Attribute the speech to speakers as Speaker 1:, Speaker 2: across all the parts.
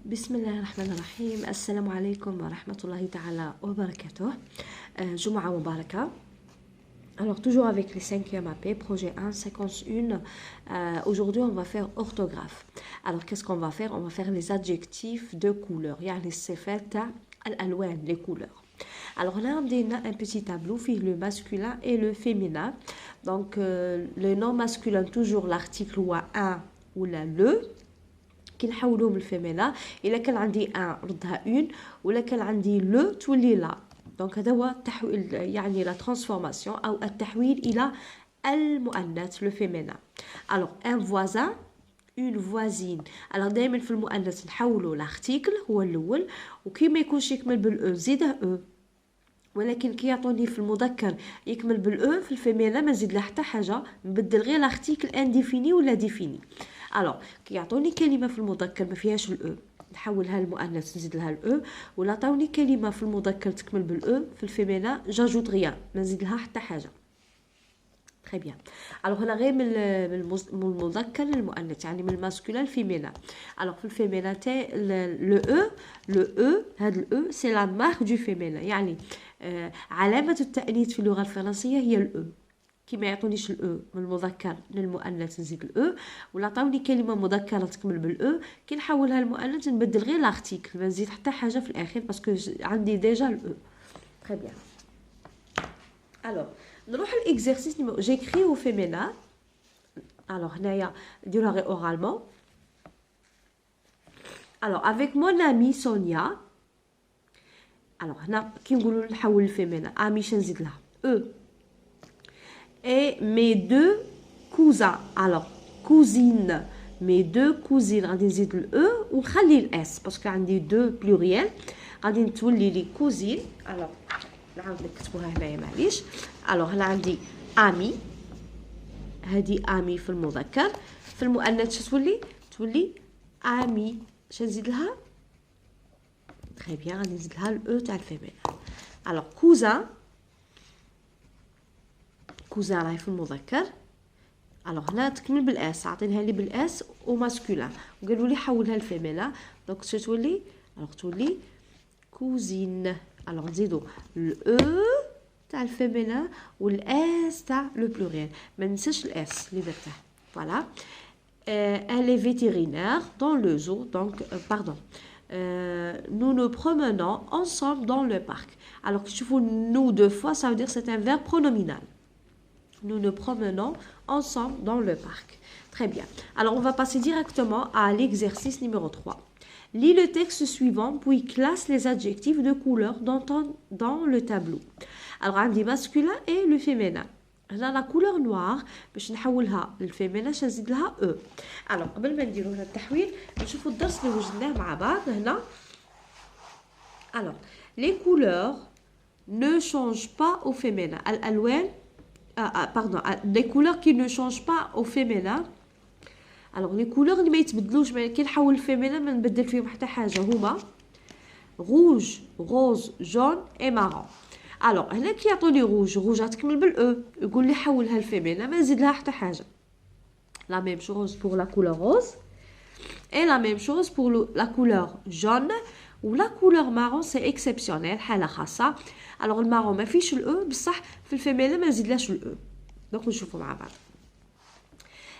Speaker 1: بسم الله الرحمن الرحيم. السلام عليكم ورحمة الله تعالى وبركاته. Jumu'ah Mubaraka. Alors toujours avec les 5e AP, projet 1, séquence 1. Aujourd'hui on va faire orthographe. Alors qu'est-ce qu'on va faire? On va faire les adjectifs de couleur. يعني الصفات تاع الألوان, les couleurs. Alors là on a un petit tableau فيه le masculin et le féminin. Donc le nom masculin toujours l'article هو un ou le. كي نحولوهم للفيمينا الا كان عندي ان ردها اون ولا كان عندي لو تولي لا. دونك هذا هو التحويل يعني لا ترانسفورماسيون او التحويل الى المؤنث لو فيمينا. الوغ ان فوازان اون فوازين. الوغ دائما في المؤنث نحولوا لارتيكل هو الاول وكي ما يكونش يكمل بالاو نزيده او، ولكن كي يعطوني في المذكر يكمل بالاو في الفيمينا ما نزيد له حتى حاجه، نبدل غير لارتيكل انديفيني ولا ديفيني. الوغ كي يعطوني كلمه في المذكر ما فيهاش الاو نحولها للمؤنث نزيد لها الاو، ولا عطاوني كلمه في المذكر تكمل بالاو في الفيمينا جاجوت غيان ما نزيد لها حتى حاجه. تري بيان. الوغ هنا غير من المذكر للمؤنث يعني من الماسكولين للفيمينا. الوغ في الفيمينا تاع لو او هذا الاو سي لا مارك دو فيمينا، يعني علامه التانيث في اللغه الفرنسيه هي الاو. كي ما يعطونيش الاو من المذكر للمؤنث نزيد الاو، ولا عطاوني كلمه مذكره تكمل بالاو كي نحولها للمؤنث نبدل غير لارتيكل ما نزيد حتى حاجه في الاخير باسكو عندي ديجا الاو. تري بيان. الوغ نروح للاكزرسيس نيميرو جيكري او فيمينا. الوغ هنايا نديروها غير اورالمون. الوغ افيك مون امي سونيا. الوغ هنا كي نقولوا نحول الفيمينا امي شنزيد لها او. Et mes deux cousins. Alors, cousine. Mes deux cousines. غادي نزيد ال E ونخلي ال S باسكو عندي دو بلوريال غادي نتولي لي كوزين. الوغ نعاود نكتبوها هنايا معليش. الوغ هنا عندي امي، هادي امي في المذكر، في المؤنث شتولي؟ تولي امي. شنزيد لها؟ تري بيان غادي نزيد لها ال E تاع الفيمينا. الوغ كوزان، كوزان راهي في المذكر. الوغ هنا تكمل بالاس، عطيناها لي بالاس وماسكولين وقالوا لي حولها للفيمينا. دونك تولي الوغ تولي كوزين. الوغ نزيدو الاو تاع الفيمينا والاس تاع لو بلوريال، ما ننساش الاس اللي درته. فوالا. elle est vétérinaire dans le zoo. Donc pardon. Nous nous promenons ensemble dans le parc. Alors que tu vois nous deux fois, ça veut dire que c'est un verbe pronominal. Nous nous promenons ensemble dans le parc. Très bien. Alors, on va passer directement à l'exercice numéro 3. Lis le texte suivant, puis classe les adjectifs de couleur dans le tableau. Alors, on dit masculin et le féminin. هنا la couleur noire باش نحولها للفيمينا شنزيد لها او. alors قبل ما نديرو هنا التحويل نشوفوا الدرس اللي وجدناه مع بعض هنا. alors les couleurs ne changent pas au féminin. الالوان pardon, les couleurs qui ne changent pas au féminin. alors les couleurs اللي ما يتبدلوش كي نحول الفيمينا ما نبدل فيهم حتى حاجه هما rouge, rose, jaune et marron. alors هنا كي يعطوني روج غتكمل بالاو يقول لي حولها الفيمينا ما نزيد لها حتى حاجه. la même chose pour la couleur rose et la même chose pour la couleur jaune. و la couleur marron c'est exceptionnel حاله خاصه. alors المارون ما فيش الاو بصح في الفيمينا ما نزيدلاش الاو. دونك نشوفوا مع بعض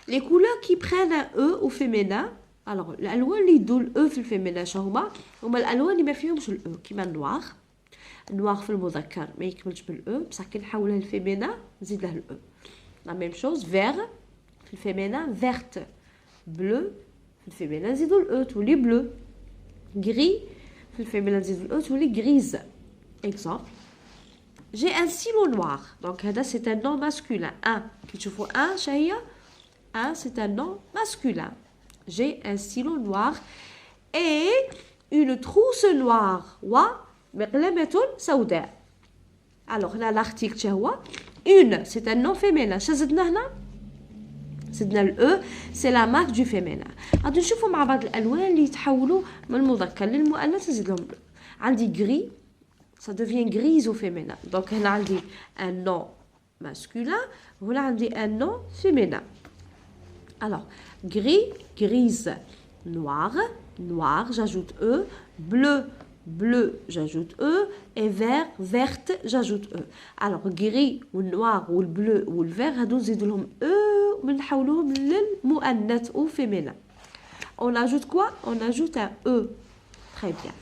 Speaker 1: les couleurs qui prennent un e au féminin. alors الالوان اللي يدوا الاو في الفيمينا هما الالوان اللي ما فيهمش الاو كيما النوار. النوار في المذكر ما يكملش بالاو بصح كي نحولها للفيمينا نزيد له الاو. لا ميم شوز فير في الفيمينا فيرت. بلو في الفيمينا نزيدو الاو تولي بلو. غري في الفيمينا نزيدو الاو تولي غريز. exemple j'ai un stylo noir. donc هذا c'est un nom masculin. un كي تشوفوا un شهيه un c'est un nom masculin. j'ai un stylo noir et une trousse noire ومقلمة سوداء. alors هنا l'article شهو une c'est un nom féminin. شزدنا هنا زدنا الاو سي لا مارك دو فيمينا. غادي نشوفوا مع بعض الالوان اللي يتحولوا من المذكر للمؤنث نزيد لهم عندي غري ça devient grise au féminin. donc هنا عندي un nom masculin وهنا عندي un nom féminin. alors gris, grise, noir, noir, j'ajoute E, bleu, bleu, j'ajoute E, et vert, verte, j'ajoute E. Alors, gris ou noir ou le bleu ou le vert, هادو نزيدو لهم E ونحولوهم للمؤنث ou féminin. On ajoute quoi? On ajoute un E. Très bien.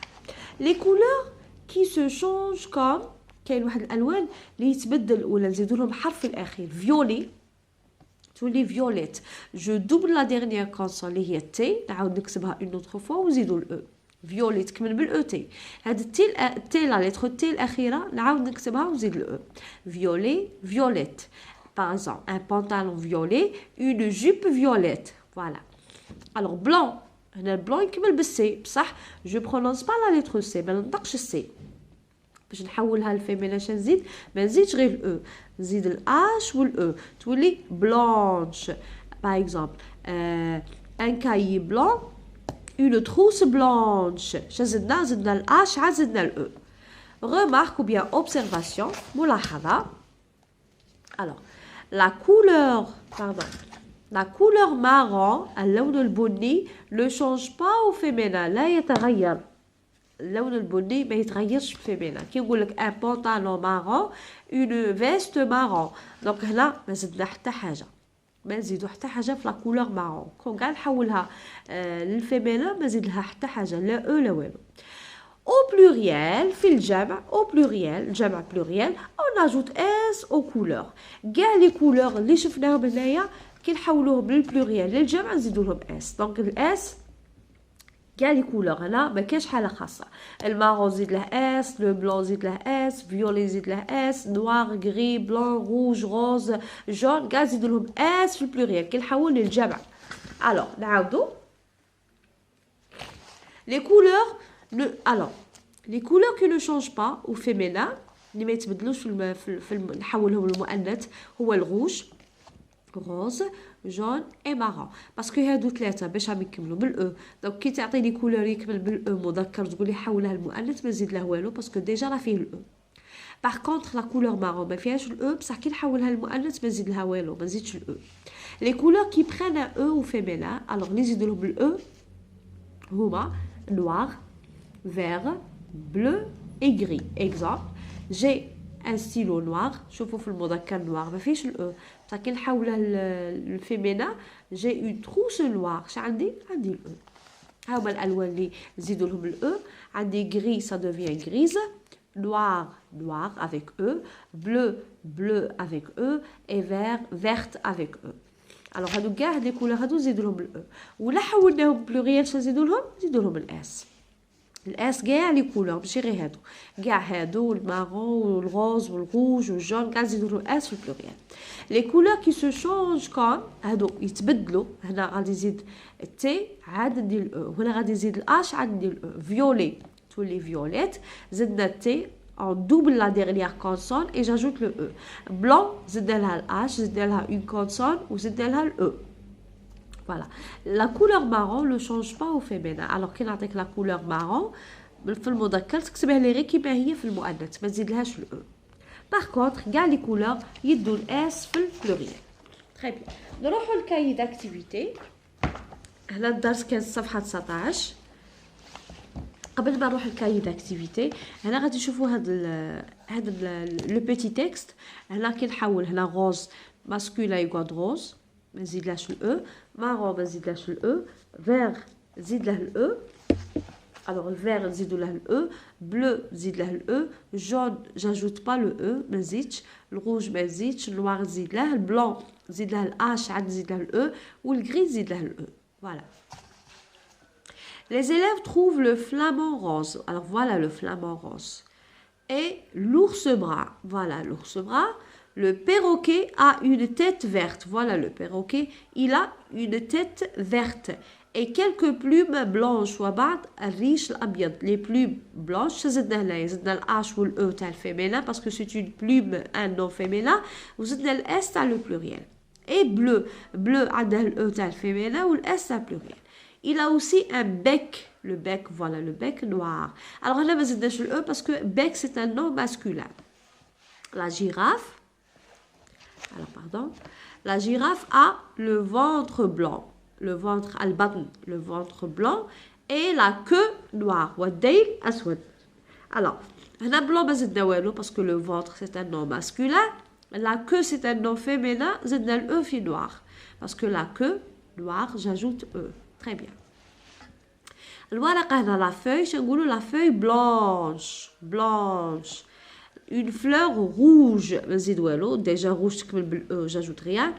Speaker 1: Les couleurs qui se changent comme كاين واحد الالوان اللي يتبدل ولا نزيدو لهم حرف الاخير فيولي تولي فيوليت جو دوبل لا ديرنيير كونسون اللي هي تي نعاود نكتبها اون اوتر فوا ونزيدو الاو فيوليت تكمل بالاو تي هاد التي لا ليتر تي الاخيره نعاود نكتبها ونزيد الاو فيولي فيوليت par exemple un pantalon violet une jupe violette voilà alors blanc هنا البلون يكمل بالسي بصح جو برونونس با لا ليتر سي ما ننطقش السي باش نحولها لفيمينا اش نزيد ما نزيدش غير الاو نزيد الاش والاو تولي بلانش باغ اكزومبل ان كاي بلون اون تروس بلانش زدنا الاش عاد زدنا الاو remarque ou bien observation ملاحظه alors la couleur marron اللون البني ne change pas au féminin لا يتغير اللون البني ما يتغيرش بالفيمينا كي نقول لك ان بونطالون مارون اون فيست مارون دونك هنا ما زدنا حتى حاجه ما نزيدو حتى حاجه في لا كولور مارون كون كاع نحولها للفيمينا ما نزيد لها حتى حاجه لا او لا والو au pluriel في الجمع au pluriel الجمع pluriel on ajoute s aux couleurs كاع لي كولور اللي شفناهم هنايا كي نحولوهم للبلوريال للجمع نزيدو لهم اس دونك الاس كاع لي كولور هنا ما كاينش حاله خاصه المارون زيد له اس لو بلون زيد له اس فيولي زيد له اس نوار غري بلون روج روز جون كاع زيدوا لهم اس في البلوريال كي نحول للجمع الوغ نعاودو لي كولور les couleurs qui ne changent pas au féminin اللي ما يتبدلوش في نحولهم للمؤنث هو الروج روز جون اي مارون باسكو هادو ثلاثه باش عم يكملوا بالاو دونك كي تعطيني كولور يكمل بالاو مذكر تقول لي حولها للمؤنث ما نزيد له والو باسكو ديجا راه فيه الاو باغ كونطخ لا كولور مارون ما فيهاش الاو بصح كي نحولها للمؤنث ما نزيد لها والو ما نزيدش الاو لي كولور كي برين ان او فيمينين الوغ نزيدو لهم الاو هما نوار vert, bleu et gris. Exemple, j'ai un stylo noir. شوفوا في المذكر noir ما فيش الاو بصح كي نحولها للفيمينا j'ai une trousse noire اش عندي الاو ها هما الالوان اللي نزيدوا لهم الاو عندي gris ça devient grise noir noir avec e bleu bleu avec e et vert verte avec e alors هادو كاع هاد لي كولور هادو نزيدوا لهم الاو ولا حولناهم بلوريال اش نزيدوا لهم الاس الاس كاع لي كولور ماشي غير هادو كاع هادو المارون والروز والروج والجون كاع نزيدو له اس في البلوريال لي كولور كي سو شونج كوم هادو يتبدلوا هنا غادي نزيد تي عاد ندير الاو هنا غادي نزيد الاش عاد ندير الاو فيولي تولي فيوليت زدنا تي en double la dernière consonne et j'ajoute le e blanc زدنا لها الاش زدنا لها une consonne وزدنا لها الاو Voilà. La couleur marron ne change pas au féminin. Alors كي نعطيك la couleur marron في المذكر تكتبها لي غير كيما هي في المؤنث ما تزيدلهاش الاو. Par contre كاع لي كولور يدوا الاس في البلوريال. Très bien. نروحوا للكاي داكتيفيتي. هنا الدرس كان صفحة 19. قبل ما نروح للكاي داكتيفيتي هنا غادي نشوفوا هذا لو بيتي تكست هنا كي نحول هنا غوز ماسكولا يقعد غوز ما نزيدلهاش الاو مارون ما نزيدلهاش الاو فير نزيد له الاو الوغ الفير نزيدو له الاو بلو نزيد له الاو جون جاجوت با لو او ما نزيدش الروج ما نزيدش النوار نزيد له البلون نزيد له الاش عاد نزيد له الاو والغري نزيد له الاو فوالا Les élèves trouvent le flamant rose. Alors voilà le flamant rose. Et l'ours brun. Voilà l'ours brun. Le perroquet a une tête verte. Voilà le perroquet. Il a une tête verte. Et quelques plumes blanches. Les plumes blanches. زدنا الH ou le E تاع féminin parce que c'est une plume, un nom féminin. وزدنا الS تاع le pluriel. Et bleu. Bleu عندها ال E تاع féminin ou le S تاع pluriel. Il a aussi un bec. Le bec, voilà, le bec noir. Alors là, ما زدناش le E parce que bec c'est un nom masculin. La girafe. Alors, pardon. La girafe a le ventre blanc. Le ventre, le ventre blanc. et la queue noire والديل أسود. Alors هنا blanc ما زدنا والو parce que le ventre c'est un nom masculin, la queue c'est un nom féminin, زدنا le e في noir parce que la queue noire j'ajoute e. Très bien. الورقة هنا la feuille شنقولوا la feuille blanche. Une fleur rouge, vas-y doualo, déjà rouge, j'ajoute rien.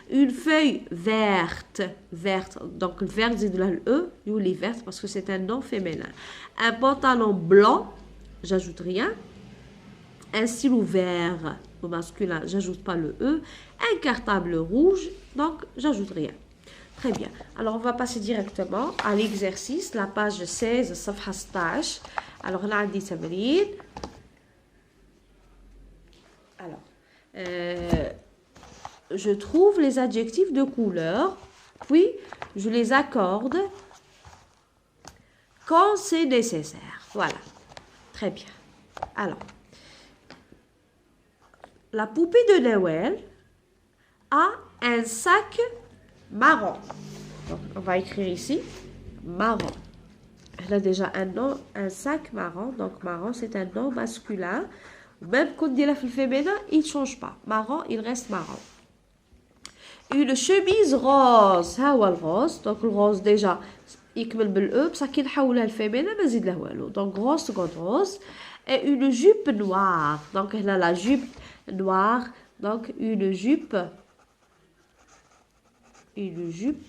Speaker 1: Une feuille verte, donc le vert, c'est de la E, ou les vertes parce que c'est un nom féminin. Un pantalon blanc, j'ajoute rien. Un stylo vert, au masculin, j'ajoute pas le E. Un cartable rouge, donc j'ajoute rien. Très bien. Alors on va passer directement à l'exercice, la page 16, صفحة 16. Alors là, on dit تمرين. Alors, je trouve les adjectifs de couleur, puis je les accorde quand c'est nécessaire. Voilà, très bien. Alors, la poupée de Noël a un sac marron. Donc, on va écrire ici marron. Elle a déjà un nom, un sac marron. Donc, marron, c'est un nom masculin. Même quand il a fait le féminin, il ne change pas. Marron, il reste marron. Une chemise rose. Ha wa le rose. Donc le rose déjà, يكمل بالe. بصح كي نحولها للفيمينا ما نزيد له والو. Donc rose, seconde rose. Et une jupe noire. Donc هنا la jupe noire. Donc une jupe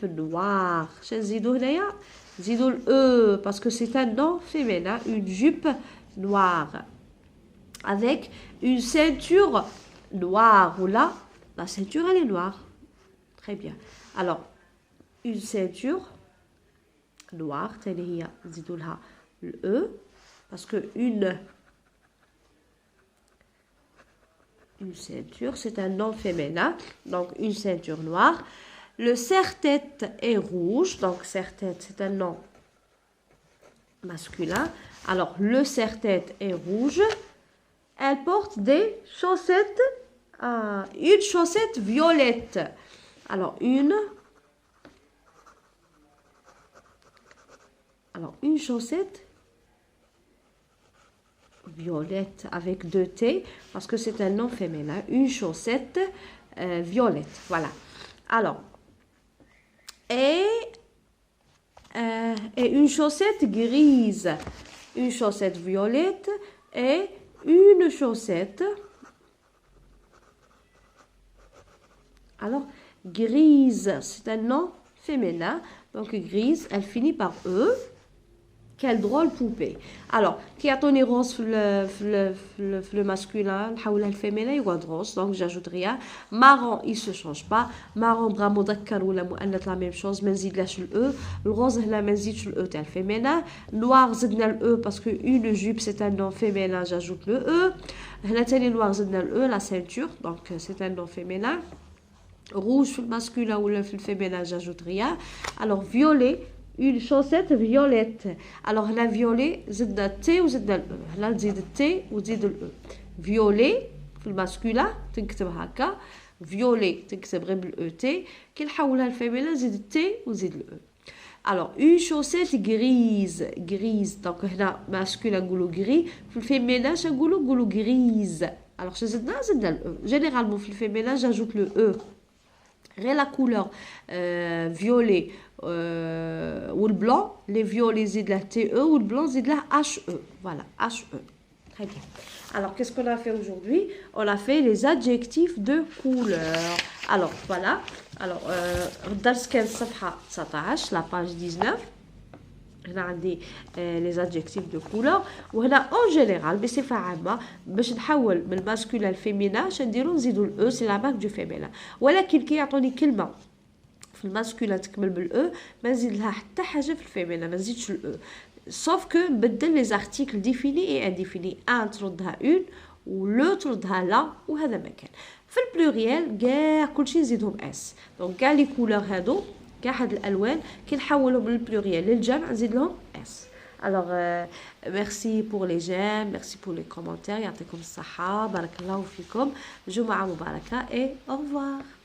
Speaker 1: noire. شنو نزيدو هنايا؟ نزيدو le parce que c'est un nom féminin. Une jupe noire. Avec une ceinture noire. Ou là, la ceinture, elle est noire. Très bien. Alors, une ceinture noire. تاني هي نزيدو لها le parce que une ceinture, c'est un nom féminin. Donc, une ceinture noire. Le serre-tête est rouge. Donc, serre-tête, c'est un nom masculin. Alors, le serre-tête est rouge. Elle porte des chaussettes, une chaussette violette. Alors, une chaussette violette avec deux T, parce que c'est un nom féminin. Une chaussette violette. Voilà. Alors, et une chaussette grise. Une chaussette violette et une chaussette, alors grise, c'est un nom féminin, donc grise, elle finit par E. Quelle drôle poupée. Alors, qui a donné rose le masculin, le féminin, il y rose, donc j'ajoute rien. Marron, il ne se change pas. Marron, bras مذكر ou la même chose, mais il lâche le E. Le rose, là, mais il le E, c'est le féminin. Noir, zidna le E, parce que une jupe, c'est un nom féminin, j'ajoute le E. Là, télé noir, zidna le E, la ceinture, donc c'est un nom féminin. Rouge, le masculin ou le féminin, j'ajoute rien. Alors, violet, une chaussette violette. Alors la violet زدنا T وزدنا ال E. هلا نزيد T وزيد ال E. violet في الماسكولا تنكتب هكا. violet تنكتب غير بال E T. كي نحولها للفيمينا نزيد T وزيد ال E. Alors une chaussette grise. Donc هنا masculin نقولوا gris. في الفيمينا نقولوا grise. Alors زدنا ال E. Généralement في الفيمينا j'ajoute le E. La couleur violet ou le blanc, les violets c'est de la TE ou le blanc c'est de la HE. Voilà, HE. Très bien. Alors, qu'est-ce qu'on a fait aujourd'hui? On a fait les adjectifs de couleur. Alors, voilà. Alors, درس كان صفحة 19, la page 19. هنا عندي les adjectifs de couleur وهنا en général بصفة عامة باش نحول من الماسكولين للفيمينا شنديرو نزيدو الاو سي لا مارك دو فيمينا ولكن كي يعطوني كلمة في الماسكولين تكمل بالاو ما نزيد لها حتى حاجة في الفيمينا ما نزيدش الاو sauf que نبدل لي زارتيكل ديفيني اي انديفيني ان تردها اون ولو تردها لا وهذا ما كان في البلوريال كاع كلشي نزيدهم اس دونك كاع لي كولور هادو كاع هاد الالوان كي نحولهم للبلوريال للجمع نزيد لهم اس. Alors merci pour les j'aime, merci pour les commentaires, يعطيكم الصحة بارك الله فيكم جمعة مباركة et au revoir.